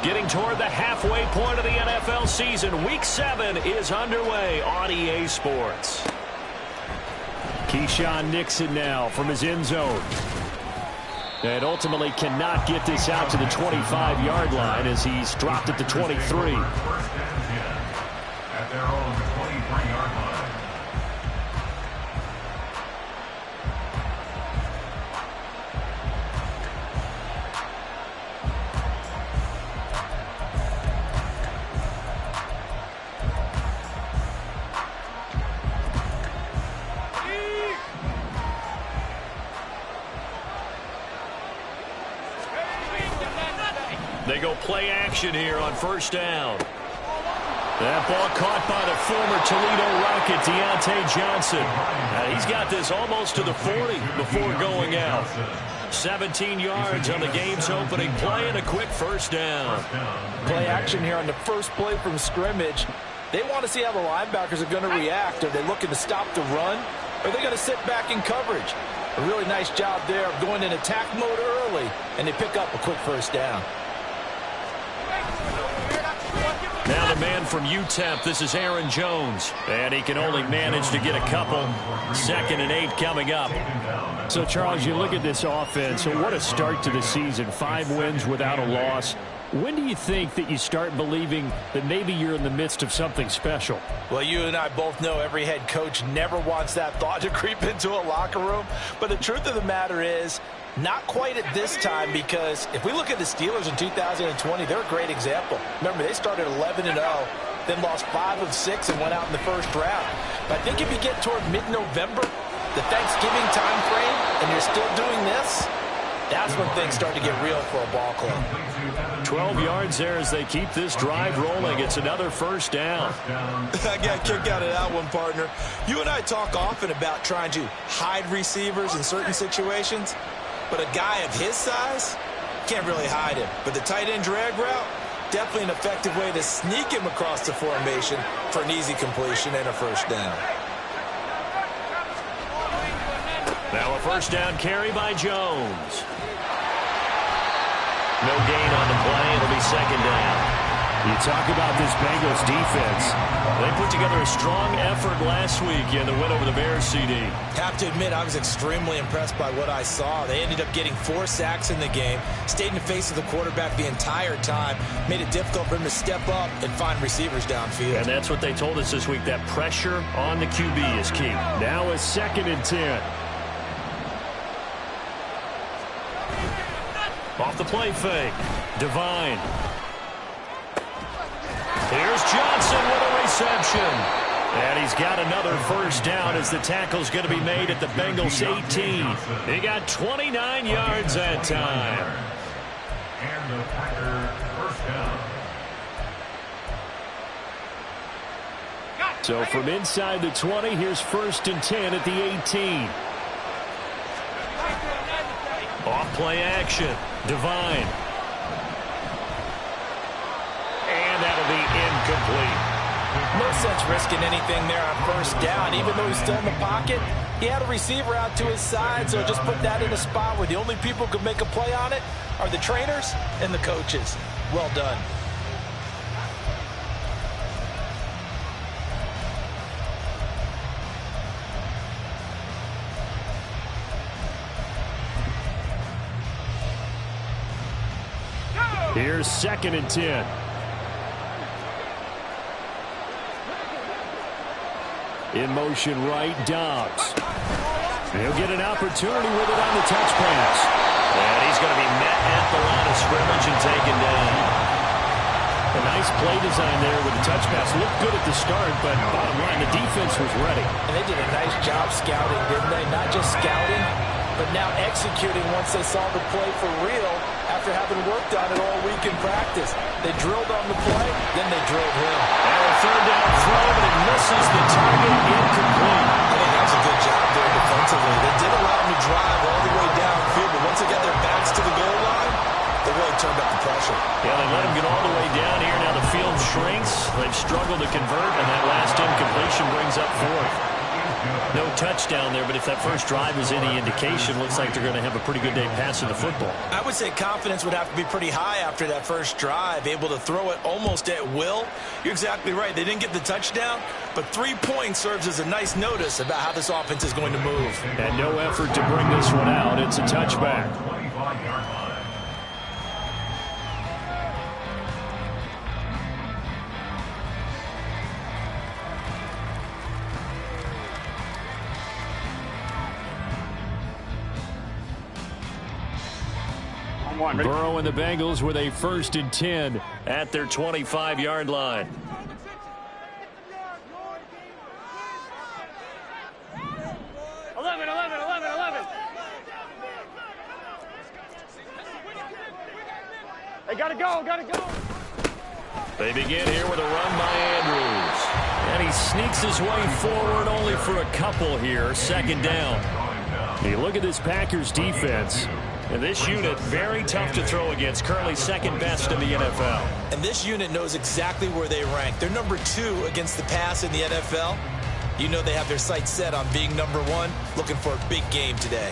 Getting toward the halfway point of the NFL season. Week 7 is underway on EA Sports. Keyshawn Nixon now from his end zone. And ultimately cannot get this out to the 25-yard line as he's dropped at the 23. At their own 23-yard line. They go play action here on first down. That ball caught by the former Toledo Rocket, Deontay Johnson. He's got this almost to the 40 before going out. 17 yards on the game's opening play and a quick first down. Play action here on the first play from scrimmage. They want to see how the linebackers are going to react. Are they looking to stop the run? Or are they going to sit back in coverage? A really nice job there of going in attack mode early, and they pick up a quick first down. Now the man from UTEP, this is Aaron Jones. And he can only manage to get a couple. 2nd and 8 coming up. So, Charles, you look at this offense, so what a start to the season. 5 wins without a loss. When do you think that you start believing that maybe you're in the midst of something special? Well, you and I both know every head coach never wants that thought to creep into a locker room. But the truth of the matter is, not quite at this time, because if we look at the Steelers in 2020, they're a great example. Remember, they started 11-0, then lost 5 of 6 and went out in the first round. But I think if you get toward mid-November, the Thanksgiving time frame, and you're still doing this, that's when things start to get real for a ball club. 12 yards there as they keep this drive rolling. It's another first down. I got kicked out of that one, partner. You and I talk often about trying to hide receivers in certain situations. But a guy of his size can't really hide him. But the tight end drag route, definitely an effective way to sneak him across the formation for an easy completion and a first down. Now a first down carry by Jones. No gain on the play. It'll be 2nd down. You talk about this Bengals defense. They put together a strong effort last week in the win over the Bears, CD. Have to admit, I was extremely impressed by what I saw. They ended up getting 4 sacks in the game, stayed in the face of the quarterback the entire time, made it difficult for him to step up and find receivers downfield. And that's what they told us this week, that pressure on the QB is key. Now a 2nd and 10. Off the play fake. Devine. Here's Johnson with a reception. And he's got another first down as the tackle's going to be made at the Bengals 18. He got 29 yards that time. And the Packers first down. So from inside the 20, here's 1st and 10 at the 18. Off play action. Devine. And that'll be incomplete. No sense risking anything there on first down. Even though he's still in the pocket, he had a receiver out to his side, so just put that in a spot where the only people who could make a play on it are the trainers and the coaches. Well done. Here's 2nd and 10. In motion right, Dobbs. He'll get an opportunity with it on the touch pass. And he's going to be met at the line of scrimmage and taken down. A nice play design there with the touch pass. Looked good at the start, but bottom line, the defense was ready. And they did a nice job scouting, didn't they? Not just scouting, but now executing once they saw the play for real after having worked on it all week in practice. They drilled on the play, then they drilled him. And a 3rd down throw, but it misses the target, incomplete. I think that was a good job there defensively. They did allow him to drive all the way downfield, but once they got their backs to the goal line, they really turned up the pressure. Yeah, they let him get all the way down here. Now the field shrinks. They've struggled to convert, and that last incompletion brings up 4th. No touchdown there, but if that first drive is any indication, looks like they're going to have a pretty good day passing the football. I would say confidence would have to be pretty high after that first drive, able to throw it almost at will. You're exactly right. They didn't get the touchdown, but 3 points serves as a nice notice about how this offense is going to move. And no effort to bring this one out. It's a touchback. 25-yard line. Burrow and the Bengals with a 1st and 10 at their 25-yard line. They gotta go. They begin here with a run by Andrews. And he sneaks his way forward only for a couple here. 2nd down. You look at this Packers defense. And this unit, very tough to throw against. Currently 2nd best in the NFL. And this unit knows exactly where they rank. They're number 2 against the pass in the NFL. You know they have their sights set on being number 1, looking for a big game today.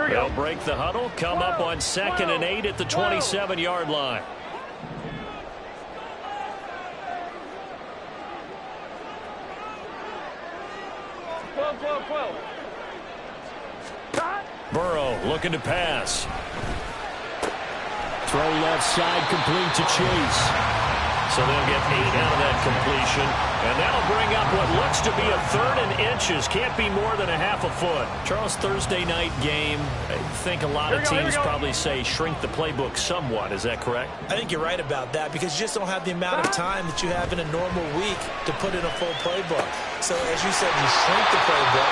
They'll break the huddle, come up on 2nd and 8 at the 27-yard line. Burrow looking to pass. Throw left side, complete to Chase. So they'll get 8 out of that completion. And that'll bring up what looks to be a 3rd and inches. Can't be more than a half a foot. Charles, Thursday night game. I think a lot of teams probably say shrink the playbook somewhat. Is that correct? I think you're right about that because you just don't have the amount of time that you have in a normal week to put in a full playbook. So as you said, you shrink the playbook,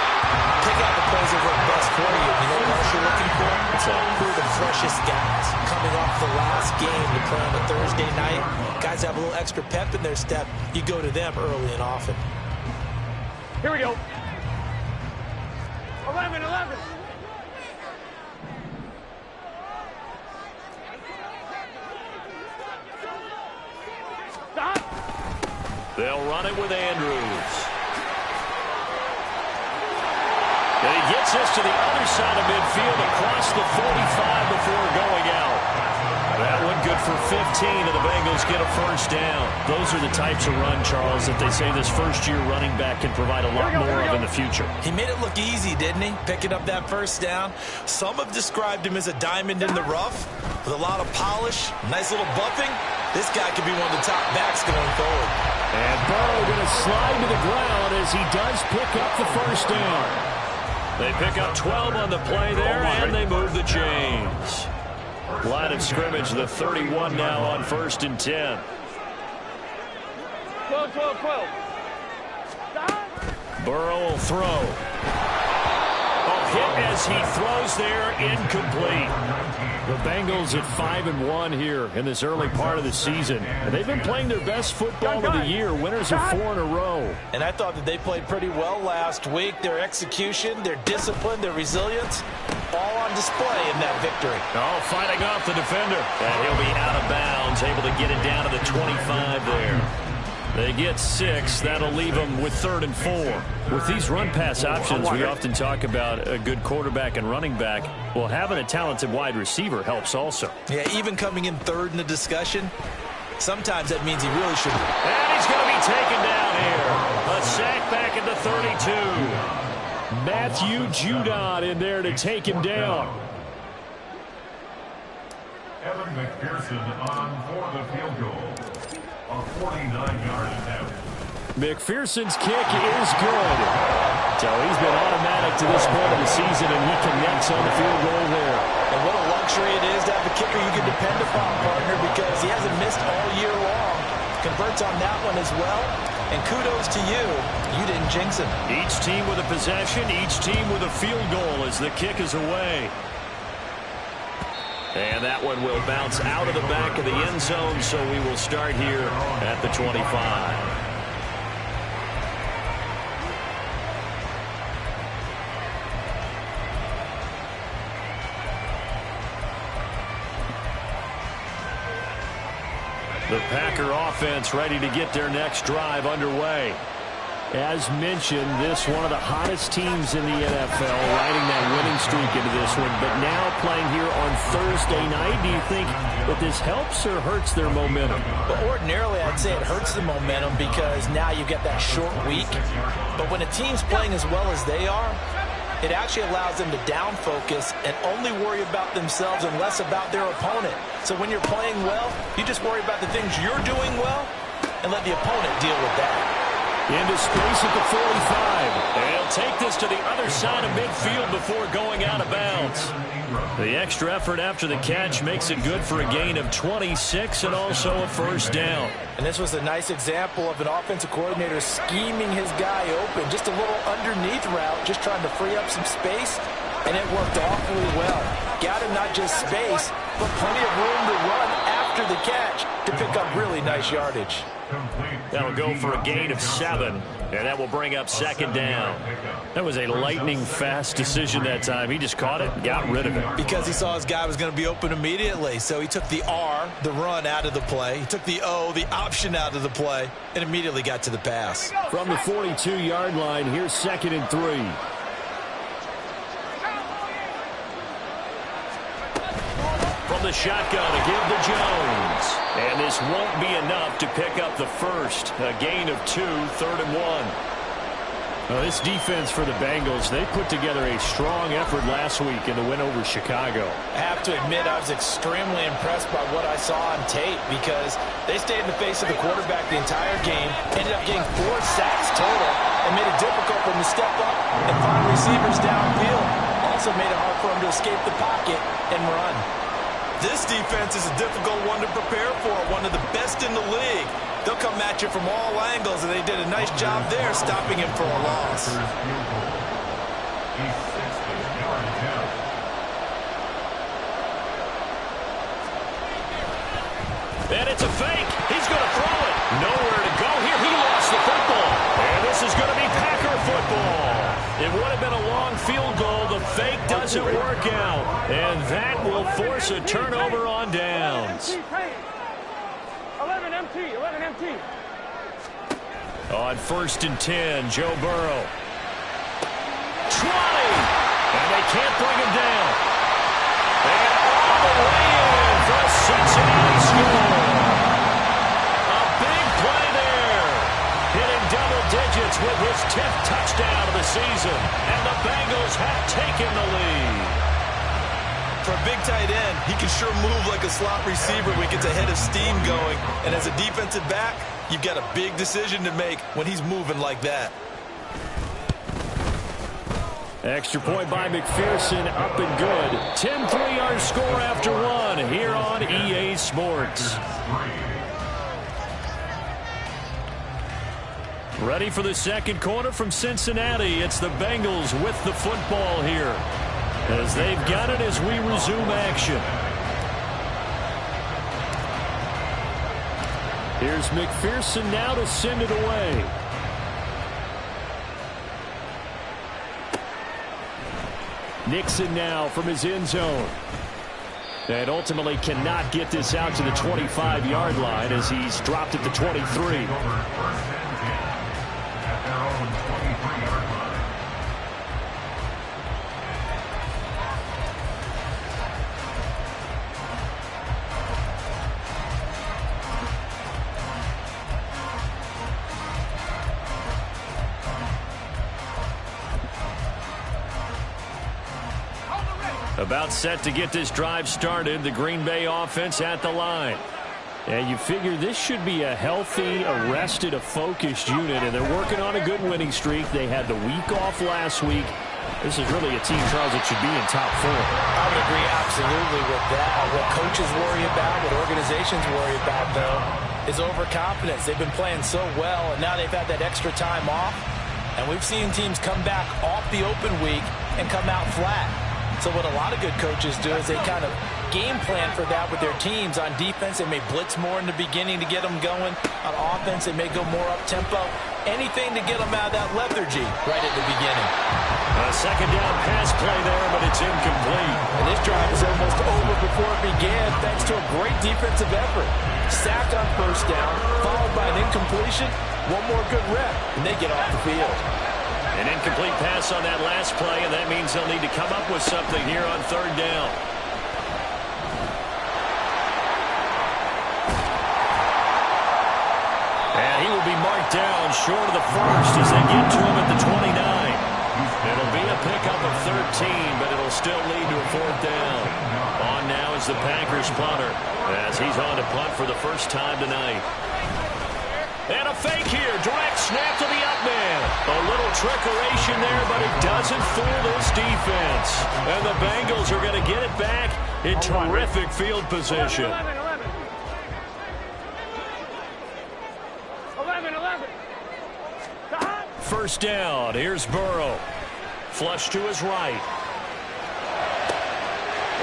pick out the plays that work best for you. You know what else you're looking for? Who are the freshest guys coming off the last game to play on a Thursday night? Guys have a little extra pep in their step. You go to them early and often. Here we go. 11. Stop. They'll run it with Andrews. And he gets this to the other side of midfield across the 45 before going out. That one good for 15, and the Bengals get a 1st down. Those are the types of run, Charles, that they say this first-year running back can provide a lot more of in the future. He made it look easy, didn't he? Picking up that 1st down. Some have described him as a diamond in the rough with a lot of polish, nice little buffing. This guy could be one of the top backs going forward. And Burrow going to slide to the ground as he does pick up the 1st down. They pick up 12 on the play there, and they move the chains. Line of scrimmage, the 31 now on 1st and 10. 12. Burrow will throw. Oh, hit as he throws there, incomplete. The Bengals at 5-1 here in this early part of the season. And they've been playing their best football of the year. Winners of 4 in a row. And I thought that they played pretty well last week. Their execution, their discipline, their resilience, all on display in that victory. Oh, fighting off the defender. And he'll be out of bounds, able to get it down to the 25 there. They get 6. That'll leave them with 3rd and 4. With these run-pass options, we often talk about a good quarterback and running back. Well, having a talented wide receiver helps also. Yeah, even coming in 3rd in the discussion, sometimes that means he really should. And he's going to be taken down here. A sack back at the 32. Matthew Judon in there to take him down. Evan McPherson on for the field goal. A 49-yard attempt. McPherson's kick is good. So he's been automatic to this point of the season, and he connects on the field goal there. And what a luxury it is to have a kicker you can depend upon, partner, because he hasn't missed all year long. Converts on that one as well. And kudos to you. You didn't jinx him. Each team with a possession, each team with a field goal as the kick is away. And that one will bounce out of the back of the end zone, so we will start here at the 25. The Packer offense ready to get their next drive underway. As mentioned, this one of the hottest teams in the NFL, riding that winning streak into this one, but now playing here on Thursday night. Do you think that this helps or hurts their momentum? But ordinarily, I'd say it hurts the momentum because now you get that short week. But when a team's playing as well as they are, it actually allows them to down focus and only worry about themselves and less about their opponent. So when you're playing well, you just worry about the things you're doing well and let the opponent deal with that. Into space at the 45. And he'll take this to the other side of midfield before going out of bounds. The extra effort after the catch makes it good for a gain of 26 and also a first down. And this was a nice example of an offensive coordinator scheming his guy open. Just a little underneath route, just trying to free up some space, and it worked awfully well. Got him not just space, but plenty of room to run after the catch to pick up really nice yardage. That'll go for a gain of 7, and that will bring up 2nd down. That was a lightning-fast decision that time. He just caught it and got rid of it. Because he saw his guy was going to be open immediately. So he took the R, the run, out of the play. He took the O, the option, out of the play, and immediately got to the pass. From the 42-yard line, here's 2nd and 3. From the shotgun to give to Jones. And this won't be enough to pick up the first. A gain of 2, 3rd and 1. Well, this defense for the Bengals, they put together a strong effort last week in the win over Chicago. I have to admit I was extremely impressed by what I saw on tape because they stayed in the face of the quarterback the entire game, ended up getting 4 sacks total, and made it difficult for him to step up and find receivers downfield. Also made it hard for him to escape the pocket and run. This defense is a difficult one to prepare for, one of the best in the league. They'll come at you from all angles, and they did a nice job there stopping him for a loss. And it's a fake. He's going to throw it. Nowhere to go here. He lost the football. And this is going to be Packer football. It would have been a long field goal. The fake doesn't work out. And that will force a turnover on downs. 11 empty. On 1st and 10, Joe Burrow. 20. And they can't bring him down. And all the way in for a Cincinnati score. A big play there. Hitting double digits with his 10th touchdown of the season. And the Bengals have taken the lead. For a big tight end, he can sure move like a slot receiver when he gets a head of steam going. And as a defensive back, you've got a big decision to make when he's moving like that. Extra point by McPherson, up and good. 10 3-yard score after 1 here on EA Sports. Ready for the second quarter from Cincinnati. It's the Bengals with the football here, as they've got it as we resume action. Here's McPherson now to send it away. Nixon now from his end zone. And ultimately cannot get this out to the 25-yard line as he's dropped at the 23. About set to get this drive started. The Green Bay offense at the line. And you figure this should be a healthy, a rested, a focused unit, and they're working on a good winning streak. They had the week off last week. This is really a team, Charles, that should be in top 4. I would agree absolutely with that. What coaches worry about, what organizations worry about, though, is overconfidence. They've been playing so well, and now they've had that extra time off. And we've seen teams come back off the open week and come out flat. So what a lot of good coaches do is they kind of game plan for that with their teams. On defense, they may blitz more in the beginning to get them going. On offense, they may go more up-tempo. Anything to get them out of that lethargy right at the beginning. A second down pass play there, but it's incomplete. And this drive is almost over before it began thanks to a great defensive effort. Sack on first down, followed by an incompletion. One more good rep, and they get off the field. An incomplete pass on that last play, and that means they'll need to come up with something here on third down. And he will be marked down short of the first as they get to him at the 29. It'll be a pickup of 13, but it'll still lead to a fourth down. On now is the Packers punter, as he's on to punt for the first time tonight. And a fake here. Direct snap to the up man. A little trickeration there, but it doesn't fool this defense. And the Bengals are going to get it back in terrific field position. 11. First down. Here's Burrow. Flush to his right.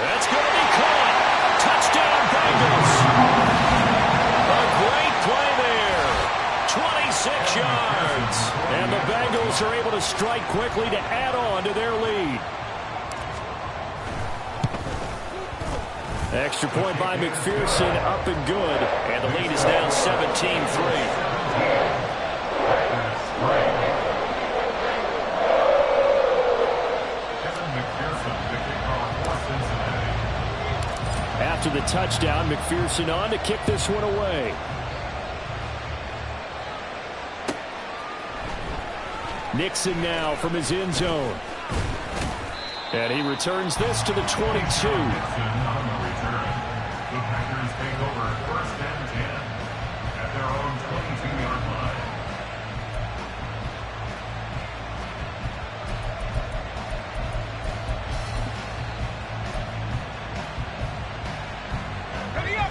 That's going to be caught. Touchdown, Bengals. A great play there. 26 yards. And the Bengals are able to strike quickly to add on to their lead. Extra point by McPherson, up and good. And the lead is now 17-3. After the touchdown, McPherson on to kick this one away. Nixon now from his end zone. And he returns this to the 22.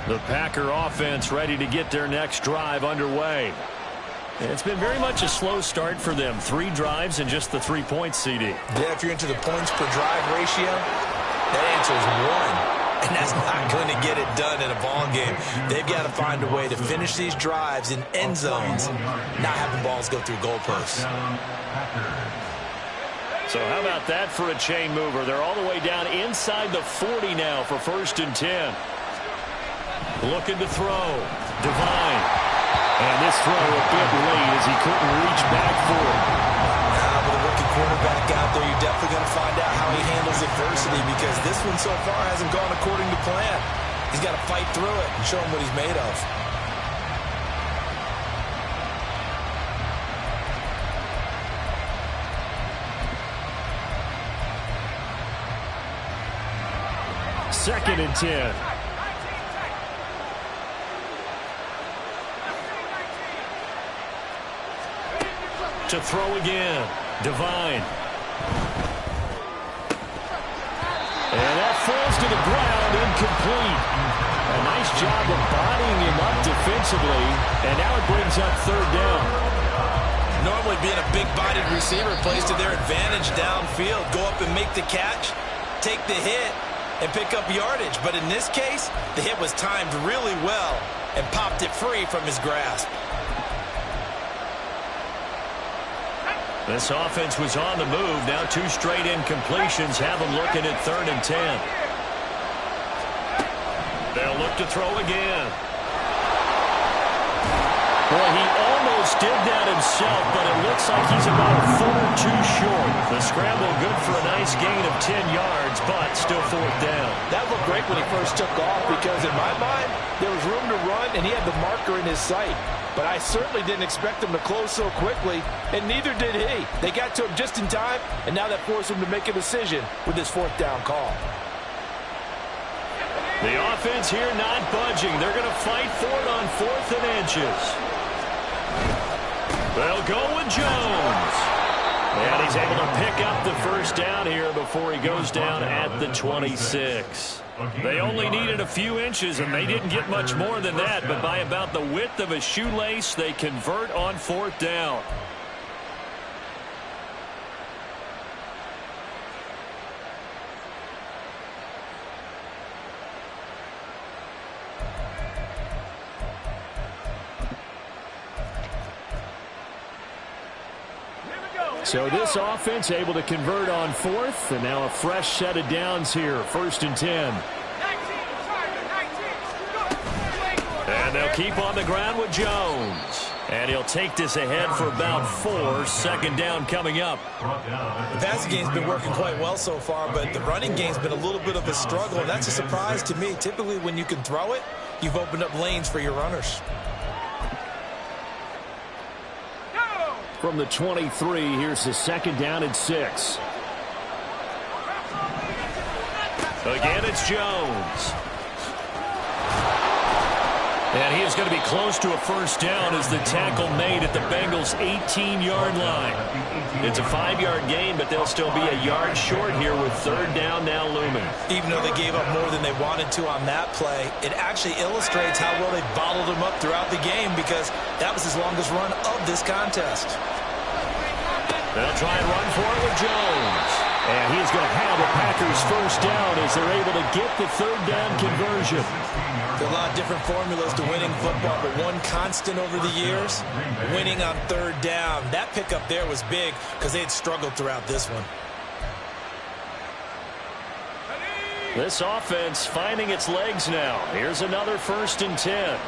The Packer offense ready to get their next drive underway. It's been very much a slow start for them. 3 drives and just the 3 points, CD. Yeah, if you're into the points per drive ratio, that answer is 1. And that's not going to get it done in a ball game. They've got to find a way to finish these drives in end zones, not having balls go through goalposts. So how about that for a chain mover? They're all the way down inside the 40 now for 1st and 10. Looking to throw. Devine. And this throw a bit late as he couldn't reach back for it. Now, with a rookie quarterback out there, you're definitely going to find out how he handles adversity, because this one so far hasn't gone according to plan. He's got to fight through it and show him what he's made of. Second and 10. To throw again. Devine. And that falls to the ground, incomplete. A nice job of bodying him up defensively. And now it brings up third down. Normally being a big-bodied receiver plays to their advantage downfield. Go up and make the catch, take the hit, and pick up yardage. But in this case, the hit was timed really well and popped it free from his grasp. This offense was on the move. Now 2 straight incompletions have them looking at 3rd and 10. They'll look to throw again. Boy, he almost did that himself, but it looks like he's about a foot or 2 short. The scramble good for a nice gain of 10 yards, but still 4th down. That looked great when he first took off because, in my mind, there was room to run, and he had the marker in his sight. But I certainly didn't expect him to close so quickly, and neither did he. They got to him just in time, and now that forced him to make a decision with his 4th down call. The offense here not budging. They're going to fight for it on 4th and inches. They'll go with Jones. And he's able to pick up the 1st down here before he goes down at the 26. They only needed a few inches, and they didn't get much more than that. But by about the width of a shoelace, they convert on 4th down. So this offense able to convert on 4th, and now a fresh set of downs here, 1st and 10. And they'll keep on the ground with Jones. And he'll take this ahead for about 4. 2nd down coming up. The passing game's been working quite well so far, but the running game's been a little bit of a struggle, and that's a surprise to me. Typically, when you can throw it, you've opened up lanes for your runners. From the 23, here's the 2nd down and 6. Again, it's Jones. And he is going to be close to a 1st down as the tackle made at the Bengals' 18-yard line. It's a 5-yard gain, but they'll still be a yard short here with 3rd down now looming. Even though they gave up more than they wanted to on that play, it actually illustrates how well they bottled him up throughout the game because that was his longest run of this contest. They'll try and run for it with Jones. And he's going to have a Packers 1st down as they're able to get the 3rd down conversion. There are a lot of different formulas to winning football, but one constant over the years, winning on 3rd down. That pickup there was big because they had struggled throughout this one. This offense finding its legs now. Here's another 1st and 10.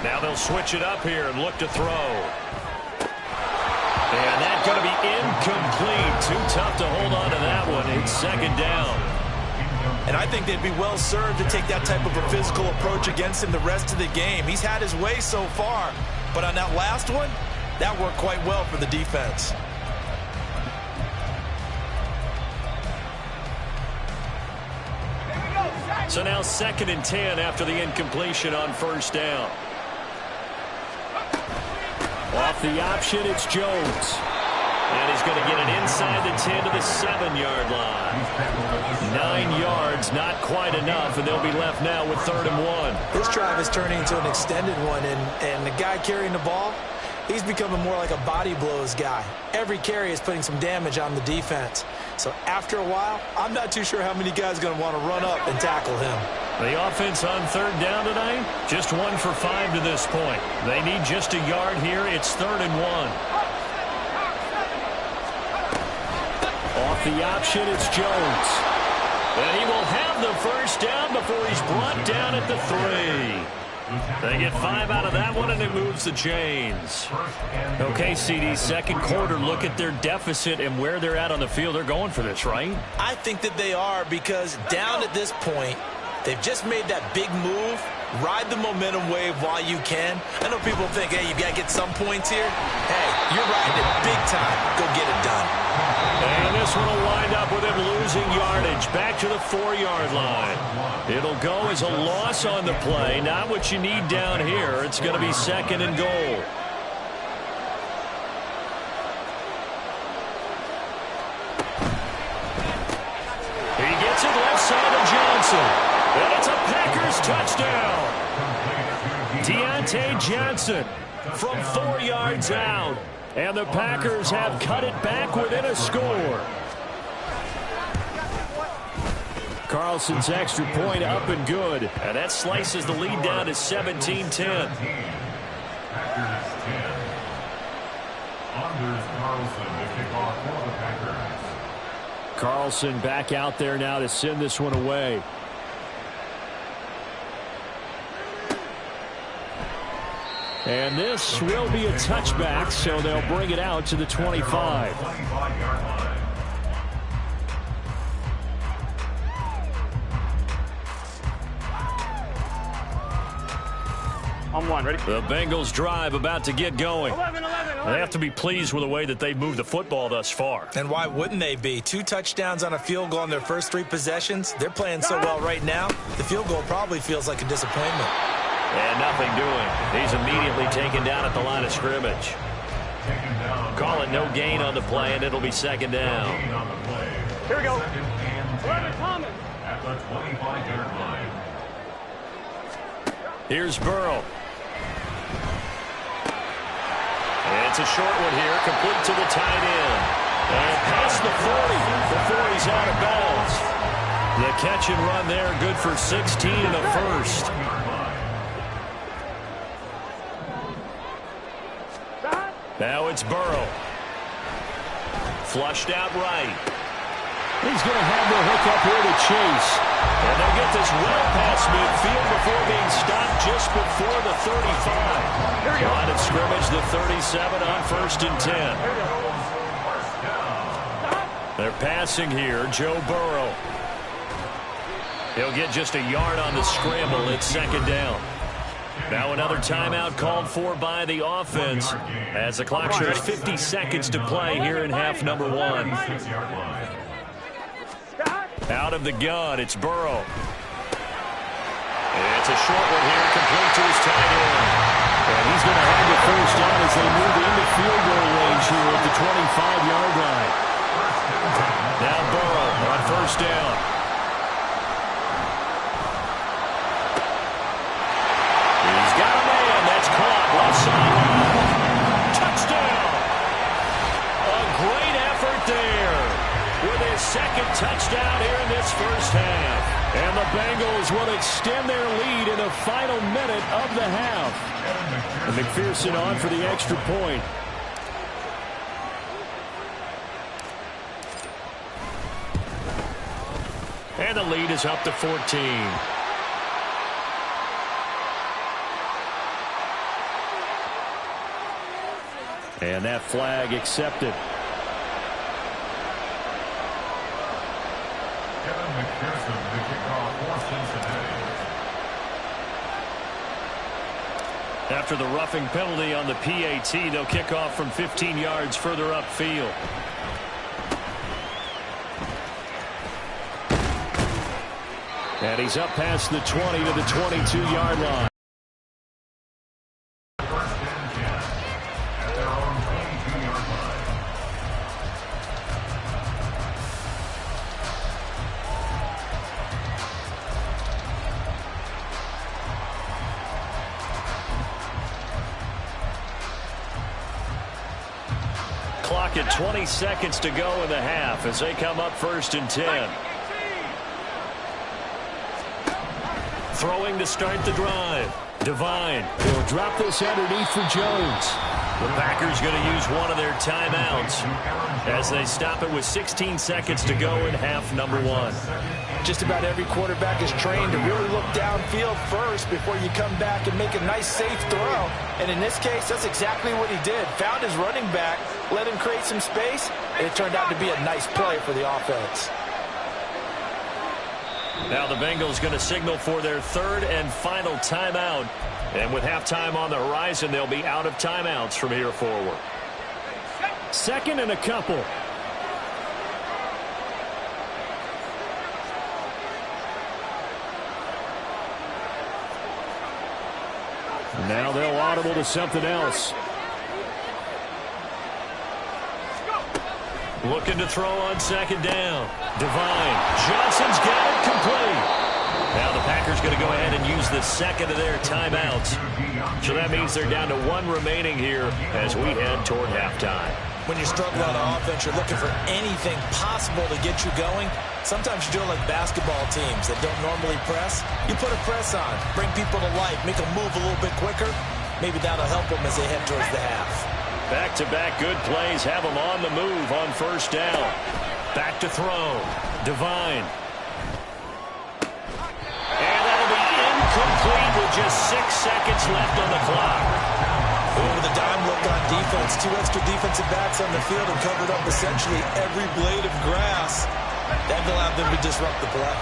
Now they'll switch it up here and look to throw. And that's going to be incomplete. Too tough to hold on to that one. It's 2nd down. And I think they'd be well served to take that type of a physical approach against him the rest of the game. He's had his way so far, but on that last one, that worked quite well for the defense. So now 2nd and 10 after the incompletion on 1st down. Off the option, it's Jones. And he's going to get it inside the 10 to the 7-yard line. 9 yards, not quite enough, and they'll be left now with 3rd and 1. This drive is turning into an extended one, and the guy carrying the ball, he's becoming more like a body blows guy. Every carry is putting some damage on the defense. So after a while, I'm not too sure how many guys are going to want to run up and tackle him. The offense on 3rd down tonight, just 1 for 5 to this point. They need just a yard here. It's 3rd and 1. Off the option, it's Jones. And he will have the 1st down before he's brought down at the 3. They get 5 out of that one, and it moves the chains. Okay, CD, 2nd quarter, look at their deficit and where they're at on the field. They're going for this, right? I think that they are because down at this point, they've just made that big move. Ride the momentum wave while you can. I know people think, hey, you got to get some points here. Hey, you're riding it big time. Go get it done. And this one will wind up with him losing yardage back to the 4-yard line. It'll go as a loss on the play. Not what you need down here. It's going to be 2nd and goal. He gets it left side of Johnson. And it's a Packers touchdown. Deontay Johnson from 4 yards out. And the Packers have cut it back within a score. Carlson's extra point up and good. And that slices the lead down to 17-10. Packers 10. Anders Carlson to kick off for the Packers. Carlson back out there now to send this one away. And this will be a touchback, so they'll bring it out to the 25. 25-yard line. On one, ready? The Bengals drive about to get going. 11. They have to be pleased with the way that they've moved the football thus far. And why wouldn't they be? 2 touchdowns on a field goal in their first 3 possessions. They're playing so well right now, the field goal probably feels like a disappointment. And nothing doing. He's immediately taken down at the line of scrimmage. Call it no gain on the play, and it'll be second down. Here we go. 11 Thomas. At the 25-yard line. Here's Burrow. It's a short one here, complete to the tight end. And past the 40 before he's out of bounds. The catch and run there, good for 16 and a first. Now it's Burrow. Flushed out right. He's going to have the hook up here to Chase. And they'll get this well past midfield before being stopped just before the 35. Line of scrimmage, the 37 on 1st and 10. They're passing here, Joe Burrow. He'll get just a yard on the scramble. It's second down. Now another timeout called for by the offense as the clock shows 50 seconds to play here in half number 1. Out of the gun, it's Burrow. It's a short one here, complete to his tight end. And he's going to have the first down as they move into field goal range here at the 25-yard line. Now Burrow on first down. He's got a man. That's caught. Left sideline. Touchdown. A great effort there with his second touchdown here in this first half. And the Bengals will extend their lead in the final minute of the half. And McPherson on for the extra point. And the lead is up to 14. And that flag accepted. Kevin McPherson to kick off for Cincinnati. After the roughing penalty on the PAT, they'll kick off from 15 yards further upfield. And he's up past the 20 to the 22-yard line. First and 10 at their own 22-yard line. Clock at 20 seconds to go in the half as they come up 1st and 10. Throwing to start the drive. Devine. He'll drop this underneath for Jones. The Packers going to use one of their timeouts as they stop it with 16 seconds to go in half number 1. Just about every quarterback is trained to really look downfield first before you come back and make a nice, safe throw. And in this case, that's exactly what he did. Found his running back, let him create some space, and it turned out to be a nice play for the offense. Now the Bengals going to signal for their 3rd and final timeout. And with halftime on the horizon, they'll be out of timeouts from here forward. 2nd and a couple. Now they'll audible to something else. Looking to throw on 2nd down. Devine. Johnson's got it complete. Now the Packers going to go ahead and use the second of their timeouts. So that means they're down to one remaining here as we head toward halftime. When you're struggling on offense, you're looking for anything possible to get you going. Sometimes you do it like basketball teams that don't normally press. You put a press on, bring people to life, make them move a little bit quicker. Maybe that'll help them as they head towards the half. Back-to-back good plays have them on the move on first down. Back to throw. Divine. And that'll be incomplete with just 6 seconds left on the clock. Over the dime look on defense. 2 extra defensive backs on the field and covered up essentially every blade of grass. That allowed them to disrupt the play.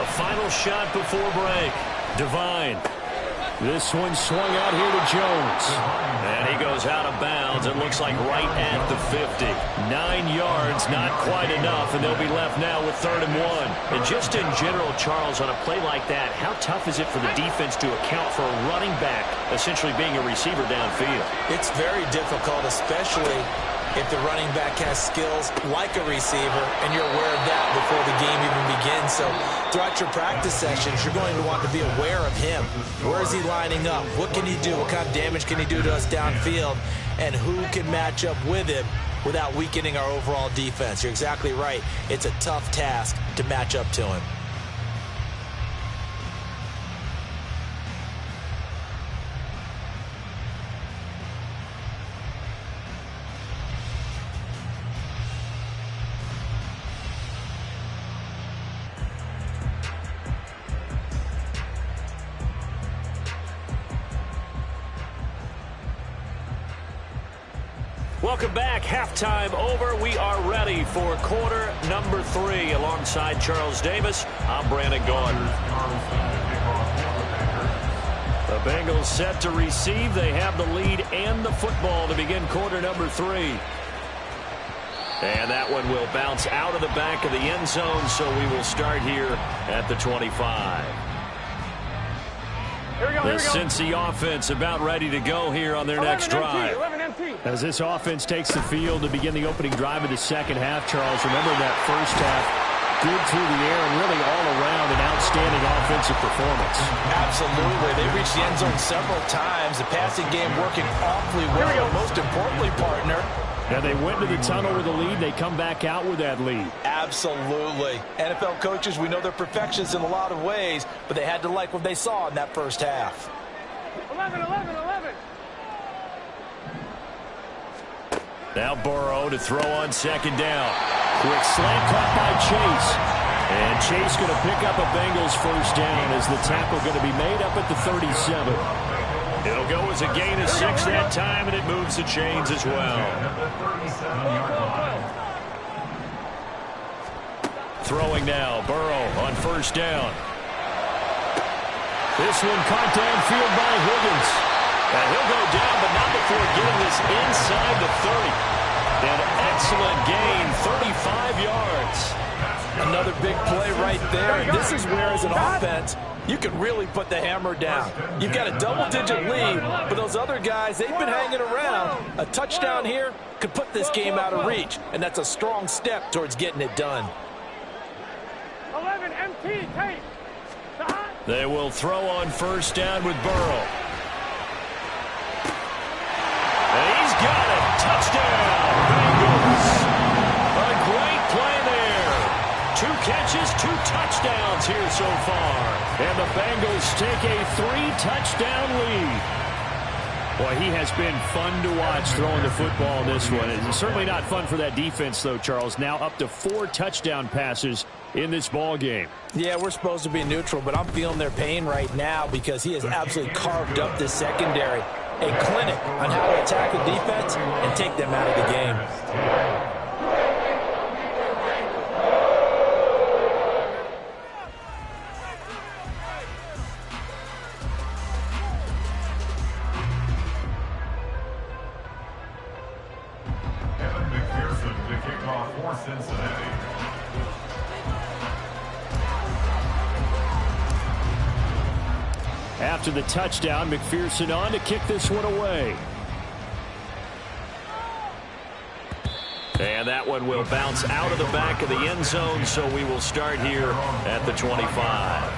A final shot before break. Divine. This one swung out here to Jones. And he goes out of bounds. It looks like right at the 50. 9 yards, not quite enough, and they'll be left now with 3rd and 1. And just in general, Charles, on a play like that, how tough is it for the defense to account for a running back essentially being a receiver downfield? It's very difficult, especially if the running back has skills like a receiver, and you're aware of that before the game even begins. So throughout your practice sessions, you're going to want to be aware of him. Where is he lining up? What can he do? What kind of damage can he do to us downfield? And who can match up with him without weakening our overall defense? You're exactly right. It's a tough task to match up to him. Welcome back. Halftime over. We are ready for quarter number 3. Alongside Charles Davis, I'm Brandon Gaudin. The Bengals set to receive. They have the lead and the football to begin quarter number 3. And that one will bounce out of the back of the end zone, so we will start here at the 25. The Cincy offense about ready to go here on their next drive. As this offense takes the field to begin the opening drive of the second half, Charles, remember that first half, good through the air and really all around an outstanding offensive performance. Absolutely. They reached the end zone several times. The passing game working awfully well. Most importantly, partner, and they went to the tunnel with a lead. They come back out with that lead. Absolutely. NFL coaches, we know they're perfectionists in a lot of ways, but they had to like what they saw in that first half. 11. Now Burrow to throw on second down. Quick slant caught by Chase. And Chase going to pick up a Bengals first down as the tackle going to be made up at the 37. It'll go as a gain of 6 that time, and it moves the chains as well. Throwing now, Burrow on first down. This one caught downfield by Higgins. And he'll go down, but not before getting this inside the 30. An excellent gain, 35 yards. Another big play right there. And this is where, as an offense, you can really put the hammer down. You've got a double-digit lead, but those other guys, they've been hanging around. A touchdown here could put this game out of reach, and that's a strong step towards getting it done. 11 MT tape. They will throw on first down with Burrow. And he's got it. Touchdown, Bengals. A great play there. 2 catches, 2 touchdowns here so far. And the Bengals take a 3-touchdown lead. Boy, he has been fun to watch throwing the football in this one. It's certainly not fun for that defense, though, Charles. Now up to 4 touchdown passes in this ball game. Yeah, we're supposed to be neutral, but I'm feeling their pain right now because he has absolutely carved up this secondary. A clinic on how to attack the defense and take them out of the game. Cincinnati. After the touchdown, McPherson on to kick this one away. And that one will bounce out of the back of the end zone, so we will start here at the 25.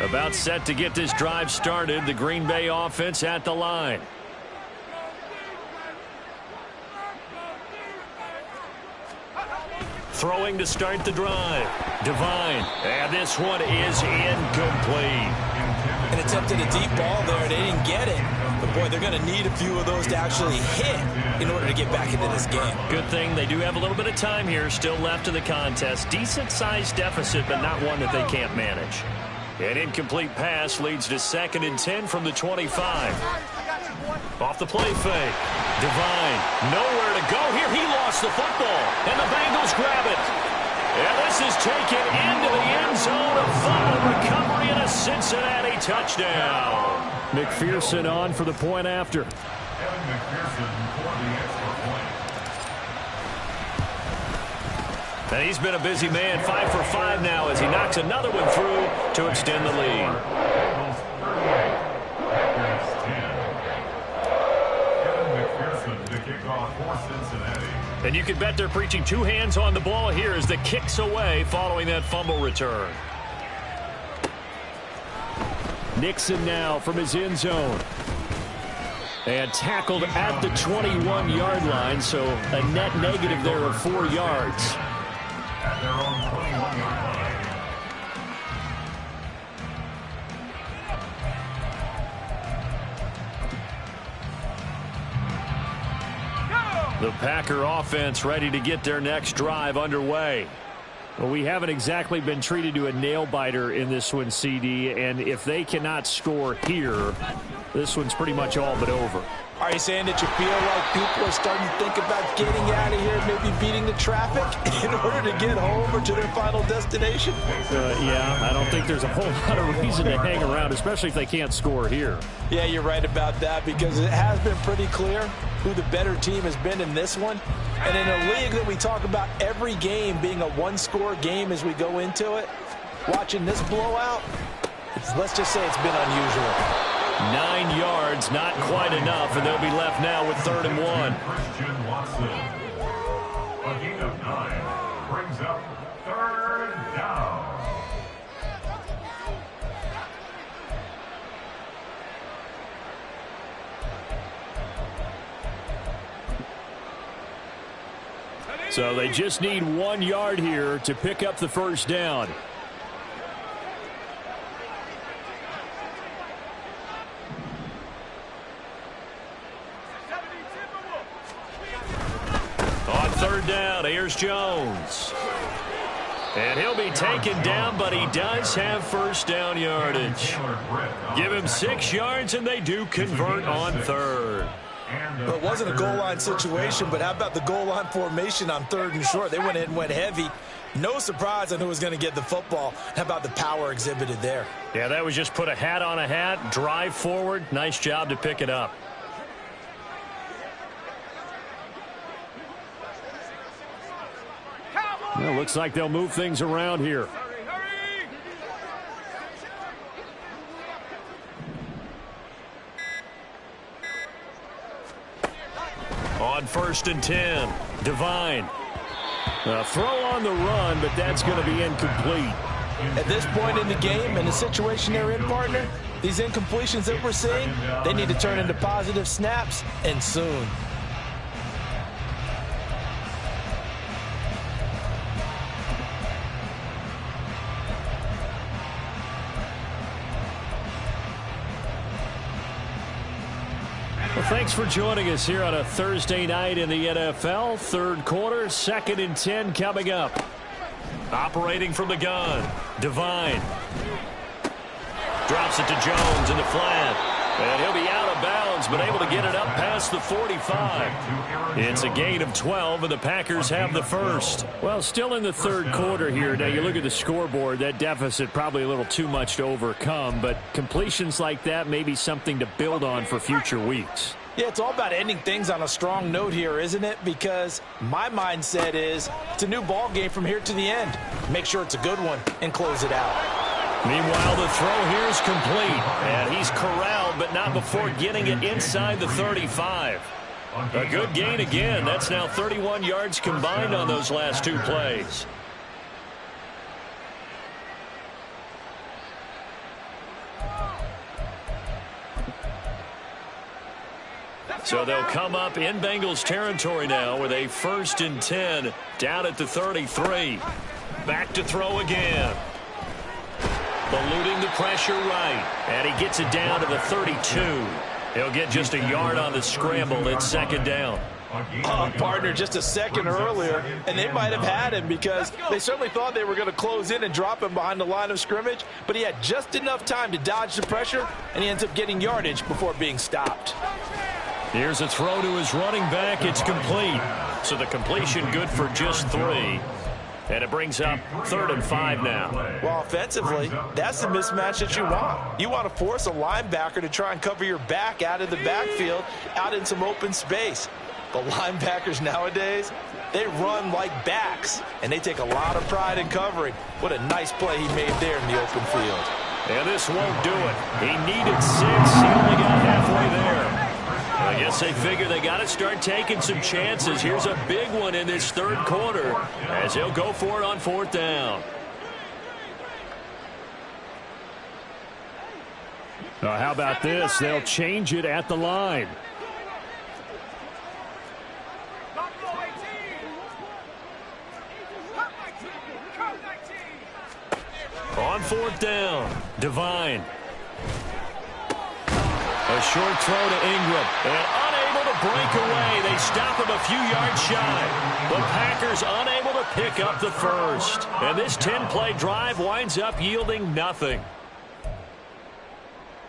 About set to get this drive started. The Green Bay offense at the line. Throwing to start the drive. Devine. And this one is incomplete. And attempted a deep ball there. They didn't get it. But, boy, they're going to need a few of those to actually hit in order to get back into this game. Good thing they do have a little bit of time here still left in the contest. Decent-sized deficit, but not one that they can't manage. An incomplete pass leads to 2nd and 10 from the 25. Off the play fake. Devine, nowhere to go here. He lost the football, and the Bengals grab it. And this is taken into the end zone. A fumble recovery and a Cincinnati touchdown. McPherson on for the point after. Kevin McPherson for the extra point. And he's been a busy man, 5 for 5 now as he knocks another one through to extend the lead. Bengals 38, Packers 10. Kevin McPherson to kick off for Cincinnati. And you can bet they're preaching 2 hands on the ball here as the kick's away following that fumble return. Nixon now from his end zone. And tackled at the 21-yard line, so a net negative there of 4 yards. At their own 21-yard line. The Packer offense ready to get their next drive underway. Well, we haven't exactly been treated to a nail-biter in this one, CD, and if they cannot score here, this one's pretty much all but over. Are you saying that you feel like people are starting to think about getting out of here, maybe beating the traffic in order to get home or to their final destination? Yeah, I don't think there's a whole lot of reason to hang around, especially if they can't score here. Yeah, you're right about that because it has been pretty clear who the better team has been in this one. And in a league that we talk about every game being a one-score game as we go into it, watching this blowout, let's just say it's been unusual. 9 yards, not quite enough, and they'll be left now with 3rd and 1. Christian Watson. A gain of 9 brings up 3rd down. So they just need 1 yard here to pick up the first down. On 3rd down, here's Jones. And he'll be taken down, but he does have first down yardage. Give him 6 yards, and they do convert on 3rd. Well, it wasn't a goal line situation, but how about the goal line formation on 3rd and short? They went in and went heavy. No surprise on who was going to get the football. How about the power exhibited there? Yeah, that was just put a hat on a hat, drive forward. Nice job to pick it up. Well, looks like they'll move things around here. On 1st and 10, Devine. A throw on the run, but that's going to be incomplete. At this point in the game and the situation they're in, partner, these incompletions that we're seeing, they need to turn into positive snaps, and soon. Well, thanks for joining us here on a Thursday night in the NFL. 3rd quarter, 2nd and 10 coming up. Operating from the gun, Devine. Drops it to Jones in the flat. And he'll be out of bounds, but able to get it up past the 45. It's a gain of 12, and the Packers have the first. Well, still in the 3rd quarter here. Now, you look at the scoreboard, that deficit probably a little too much to overcome, but completions like that may be something to build on for future weeks. Yeah, it's all about ending things on a strong note here, isn't it? Because my mindset is it's a new ball game from here to the end. Make sure it's a good one and close it out. Meanwhile, the throw here is complete. And he's corralled, but not before getting it inside the 35. A good gain again. That's now 31 yards combined on those last two plays. So they'll come up in Bengals territory now with a 1st and 10 down at the 33. Back to throw again. Eluding the pressure right. And he gets it down to the 32. He'll get just a yard on the scramble. It's 2nd down. Partner, just a second earlier, and they might have had him because they certainly thought they were going to close in and drop him behind the line of scrimmage, but he had just enough time to dodge the pressure, and he ends up getting yardage before being stopped. Here's a throw to his running back. It's complete. So the completion good for just 3. And it brings up 3rd and 5 now. Well, offensively, that's the mismatch that you want. You want to force a linebacker to try and cover your back out of the backfield, out in some open space. The linebackers nowadays, they run like backs, and they take a lot of pride in covering. What a nice play he made there in the open field. And this won't do it. He needed 6. He only got halfway there. I guess they figure they got to start taking some chances. Here's a big one in this 3rd quarter as he'll go for it on 4th down. How about this? They'll change it at the line. On 4th down, Devine. A short throw to Ingram. And unable to break away. They stop him a few yards shy. The Packers unable to pick up the 1st. And this 10-play drive winds up yielding nothing.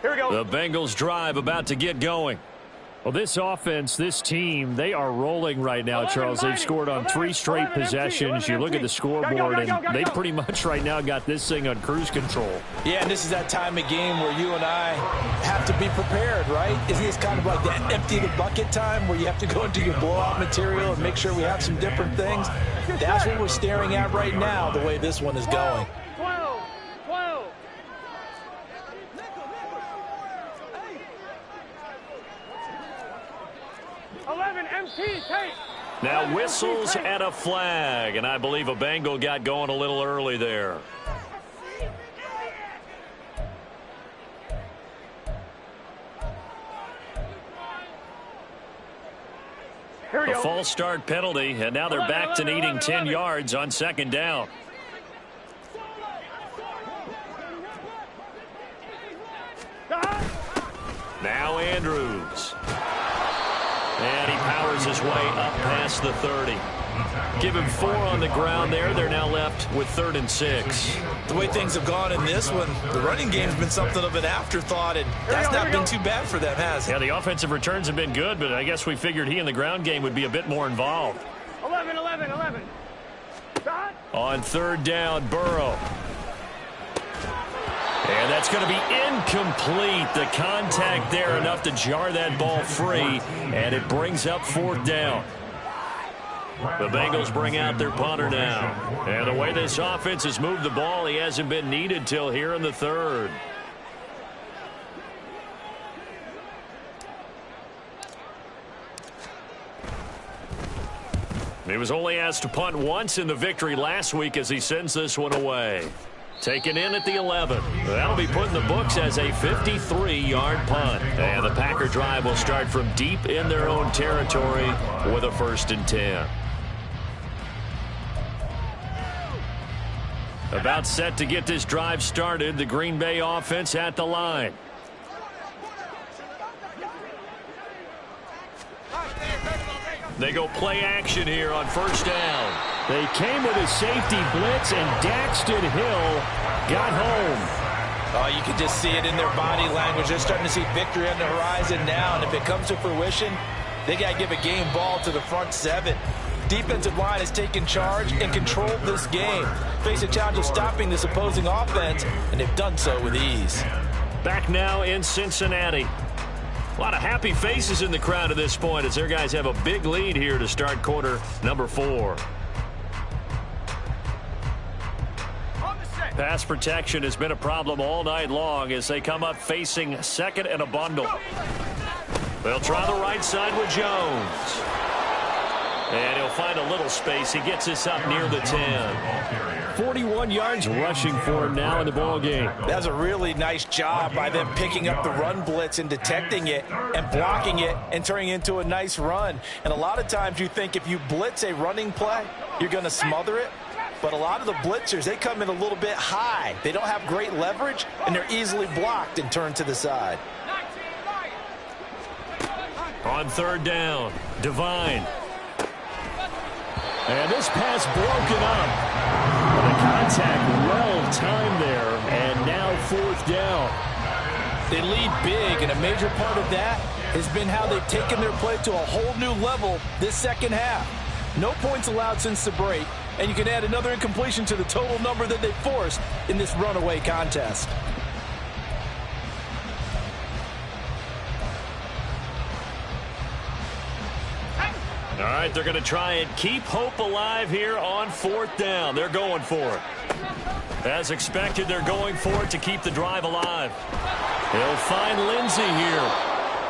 Here we go. The Bengals drive about to get going. Well, this offense, this team, they are rolling right now, Charles. They've scored on 3 straight possessions. You look at the scoreboard, and they pretty much right now got this thing on cruise control. Yeah, and this is that time of game where you and I have to be prepared, right? Isn't this kind of like that empty the bucket time where you have to go into your blowout material and make sure we have some different things? That's what we're staring at right now, the way this one is going. 12. 11, MT, take. Now whistles and a flag, and I believe a Bengal got going a little early there. A false start penalty, and now they're back to needing 10 yards on 2nd down. Now Andrews. And he powers his way up past the 30. Give him 4 on the ground there. They're now left with 3rd and 6. The way things have gone in this one, the running game's been something of an afterthought, and that's not been too bad for them, has it? Yeah, the offensive returns have been good, but I guess we figured he in the ground game would be a bit more involved. 11. On 3rd down, Burrow. And that's going to be incomplete. The contact there enough to jar that ball free, and it brings up 4th down. The Bengals bring out their punter now. And the way this offense has moved the ball, he hasn't been needed till here in the 3rd. He was only asked to punt once in the victory last week as he sends this one away. Taken in at the 11. That'll be put in the books as a 53-yard punt. And the Packer drive will start from deep in their own territory with a 1st and 10. About set to get this drive started. The Green Bay offense at the line. They go play action here on 1st down. They came with a safety blitz, and Daxton Hill got home. Oh, you can just see it in their body language. They're starting to see victory on the horizon now, and if it comes to fruition, they got to give a game ball to the front 7. Defensive line has taken charge and controlled this game. Face a challenge of stopping this opposing offense, and they've done so with ease. Back now in Cincinnati. lot of happy faces in the crowd at this point as their guys have a big lead here to start quarter number 4. Pass protection has been a problem all night long as they come up facing second and a bundle. They'll try the right side with Jones. And he'll find a little space. He gets this up near the 10. 41 yards rushing for him now in the ball game. That's a really nice job by them picking up the run blitz and detecting it and blocking it and turning it into a nice run. And a lot of times you think if you blitz a running play, you're going to smother it. But a lot of the blitzers, they come in a little bit high. They don't have great leverage, and they're easily blocked and turned to the side. On third down, Devine. And this pass broken up. The contact well timed there, and now fourth down. They lead big, and a major part of that has been how they've taken their play to a whole new level this second half. No points allowed since the break, and you can add another incompletion to the total number that they forced in this runaway contest. All right, they're going to try and keep hope alive here on fourth down. They're going for it. As expected, they're going for it to keep the drive alive. He'll find Lindsey here.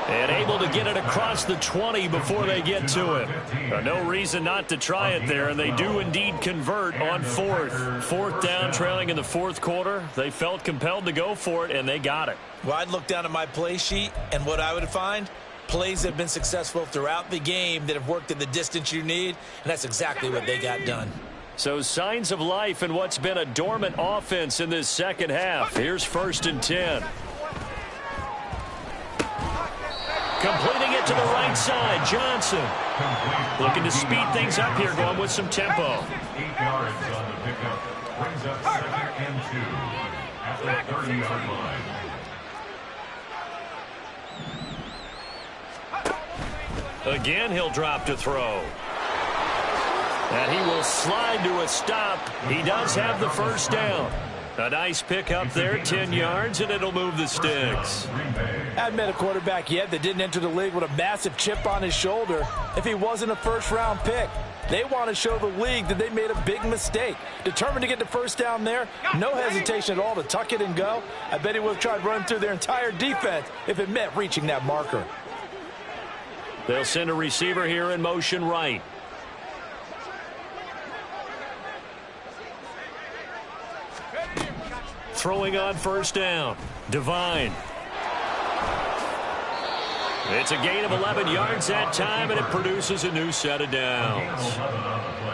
And able to get it across the 20 before they get to it. No reason not to try it there, and they do indeed convert on fourth. Fourth down, trailing in the fourth quarter. They felt compelled to go for it, and they got it. Well, I'd look down at my play sheet, and what I would find, plays that have been successful throughout the game that have worked at the distance you need, and that's exactly what they got done. So signs of life in what's been a dormant offense in this second half. Here's 1st and 10. Completing it to the right side, Johnson. Looking to speed things up here, going with some tempo. 8 yards on the pickup. Brings up 2nd and 2 at the 30-yard line. Again, he'll drop to throw. And he will slide to a stop. He does have the first down. A nice pickup there, 10 yards, and it'll move the sticks. Hadn't met a quarterback yet that didn't enter the league with a massive chip on his shoulder if he wasn't a first-round pick. They want to show the league that they made a big mistake. Determined to get the first down there, no hesitation at all to tuck it and go. I bet he would have tried running through their entire defense if it meant reaching that marker. They'll send a receiver here in motion right. Throwing on first down, Devine. It's a gain of 11 yards that time, and it produces a new set of downs.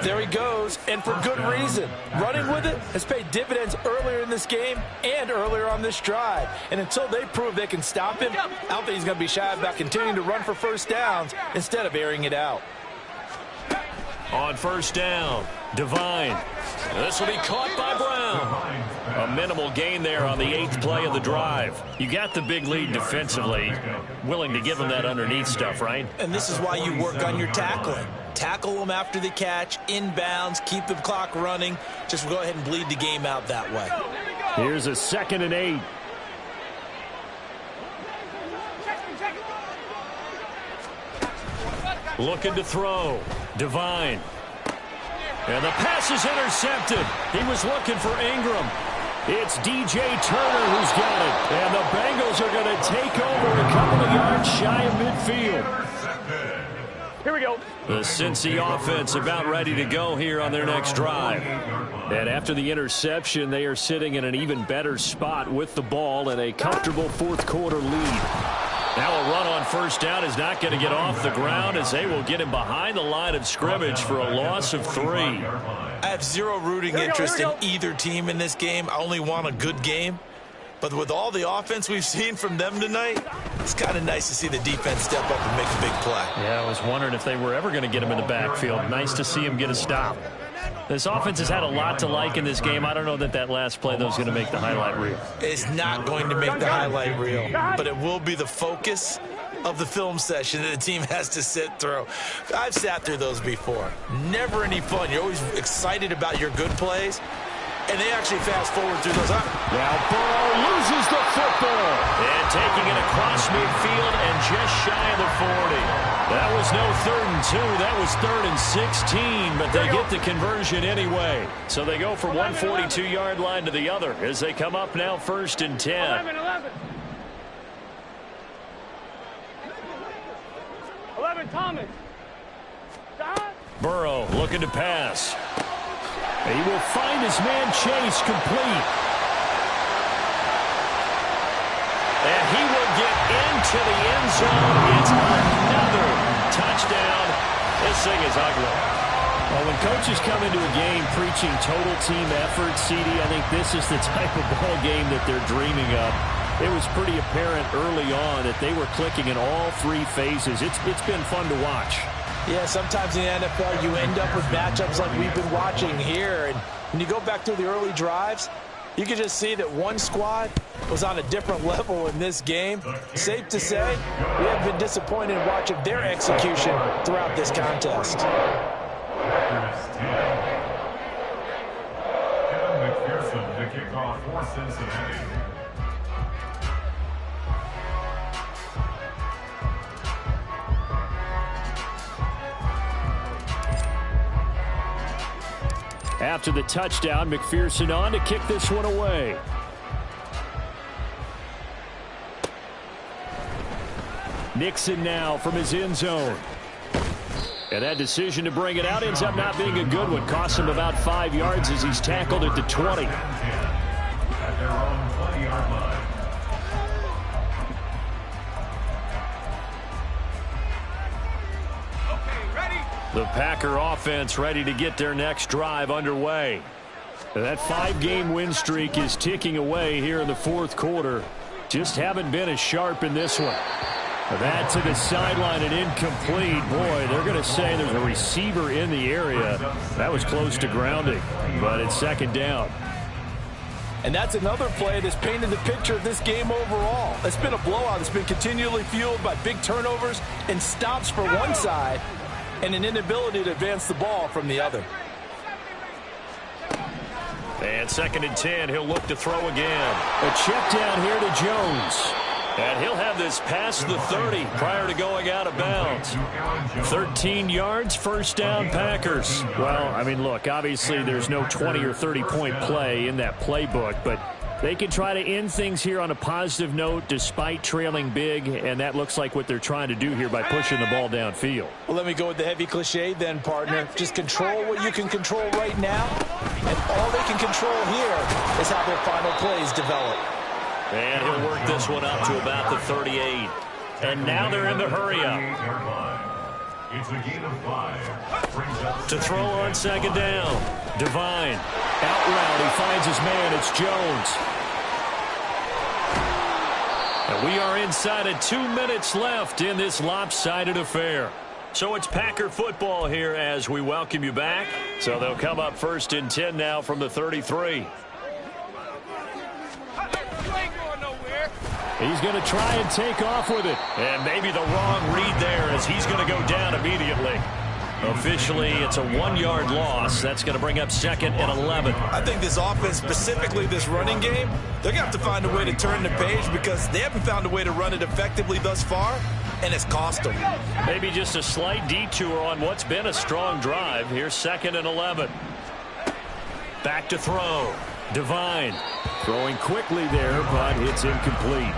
There he goes, and for good reason. Running with it has paid dividends earlier in this game and earlier on this drive. And until they prove they can stop him, I don't think he's going to be shy about continuing to run for first downs instead of airing it out. On first down, Devine. This will be caught by Brown. A minimal gain there on the 8th play of the drive. You got the big lead defensively. Willing to give them that underneath stuff, right? And this is why you work on your tackling. Tackle them after the catch, inbounds, keep the clock running. Just go ahead and bleed the game out that way. Here's a 2nd and 8. Looking to throw. Devine. And the pass is intercepted. He was looking for Ingram. It's DJ Turner who's got it. And the Bengals are going to take over a couple of yards shy of midfield. Here we go. The Cincy offense about ready to go here on their next drive. And after the interception, they are sitting in an even better spot with the ball and a comfortable fourth quarter lead. Now a run on first down is not going to get off the ground as they will get him behind the line of scrimmage for a loss of 3. I have zero rooting interest in either team in this game. I only want a good game. But with all the offense we've seen from them tonight, it's kind of nice to see the defense step up and make a big play. Yeah, I was wondering if they were ever going to get him in the backfield. Nice to see him get a stop. This offense has had a lot to like in this game. I don't know that last play, though, is going to make the highlight reel. It's not going to make the highlight reel, but it will be the focus of the film session that the team has to sit through. I've sat through those before. Never any fun. You're always excited about your good plays, and they actually fast forward through those. Now Burrow loses the football. And taking it across midfield and just shy of the 40. That was no 3rd and 2. That was 3rd and 16, but they get the conversion anyway. So they go from one 42-yard line to the other as they come up now 1st and 10. 11, Thomas. Burrow looking to pass. He will find his man Chase complete. And he will get into the end zone. It's another touchdown. This thing is ugly. Well, when coaches come into a game preaching total team effort, CD, I think this is the type of ball game that they're dreaming of. It was pretty apparent early on that they were clicking in all 3 phases. It's been fun to watch. Yeah, sometimes in the NFL you end up with matchups like we've been watching here. And when you go back through the early drives, you can just see that one squad was on a different level in this game. Safe to say, we have been disappointed in watching their execution throughout this contest. Packers 10. Kevin McPherson to kick off for Cincinnati. After the touchdown, McPherson on to kick this one away. Nixon now from his end zone. And that decision to bring it out ends up not being a good one. Costs him about 5 yards as he's tackled at the 20. At their own 20-yard line. The Packer offense ready to get their next drive underway. That 5-game win streak is ticking away here in the 4th quarter. Just haven't been as sharp in this one. That to the sideline and incomplete. Boy, they're going to say there's a receiver in the area. That was close to grounding, but it's 2nd down. And that's another play that's painted the picture of this game overall. It's been a blowout. It's been continually fueled by big turnovers and stops for one side and an inability to advance the ball from the other. And 2nd and 10, he'll look to throw again. A check down here to Jones. And he'll have this past the 30 prior to going out of bounds. 13 yards, 1st down, Packers. Well, I mean, look, obviously there's no 20 or 30-point play in that playbook, but they can try to end things here on a positive note despite trailing big, and that looks like what they're trying to do here by pushing the ball downfield. Well, let me go with the heavy cliche then, partner. Just control what you can control right now, and all they can control here is how their final plays develop. And he'll work this one up to about the 38. And now they're in the hurry-up. It's a gain of 5. To throw on 2nd down. Devine. Out route. He finds his man. It's Jones. And we are inside of 2 minutes left in this lopsided affair. So it's Packer football here as we welcome you back. So they'll come up 1st and 10 now from the 33. He's going to try and take off with it. And maybe the wrong read there as he's going to go down immediately. Officially, it's a 1-yard loss. That's going to bring up 2nd and 11. I think this offense, specifically this running game, they're going to have to find a way to turn the page because they haven't found a way to run it effectively thus far, and it's cost them. Maybe just a slight detour on what's been a strong drive. Here's 2nd and 11. Back to throw. Devine. Throwing quickly there, but it's incomplete.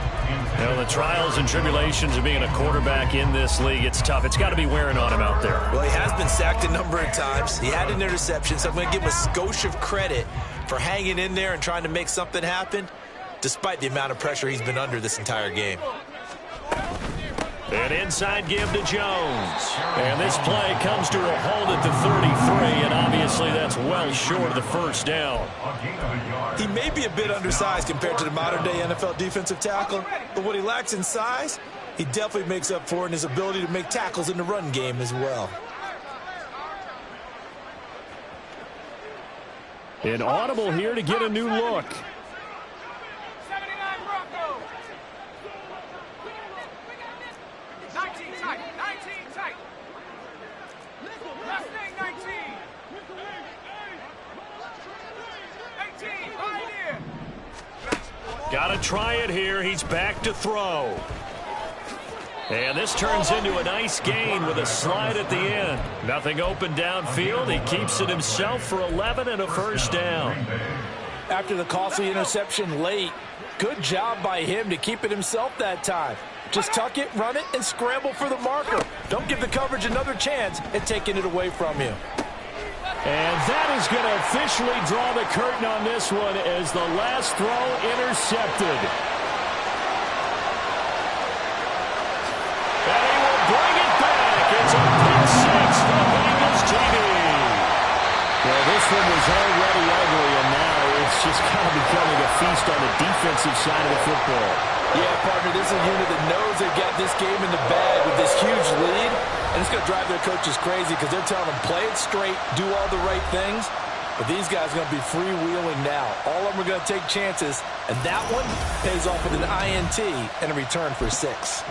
You know, the trials and tribulations of being a quarterback in this league, it's tough. It's got to be wearing on him out there. Well, he has been sacked a number of times. He had an interception, so I'm going to give him a skosh of credit for hanging in there and trying to make something happen, despite the amount of pressure he's been under this entire game. An inside give to Jones. And this play comes to a halt at the 33, and obviously that's well short of the 1st down. He may be a bit undersized compared to the modern-day NFL defensive tackle, but what he lacks in size, he definitely makes up for in his ability to make tackles in the run game as well. An audible here to get a new look. Got to try it here. He's back to throw. And this turns into a nice gain with a slide at the end. Nothing open downfield. He keeps it himself for 11 and a first down. After the costly interception late, good job by him to keep it himself that time. Just tuck it, run it, and scramble for the marker. Don't give the coverage another chance at taking it away from you. And that is going to officially draw the curtain on this one as the last throw intercepted. And he will bring it back. It's a pick six for Bengals TV. Well, this one was already ugly, and now it's just kind of becoming a feast on the defensive side of the football. Yeah, partner, this is a unit that knows they've got this game in the bag with this huge lead, and it's going to drive their coaches crazy because they're telling them play it straight, do all the right things, but these guys are going to be freewheeling now. All of them are going to take chances, and that one pays off with an INT and a return for 6.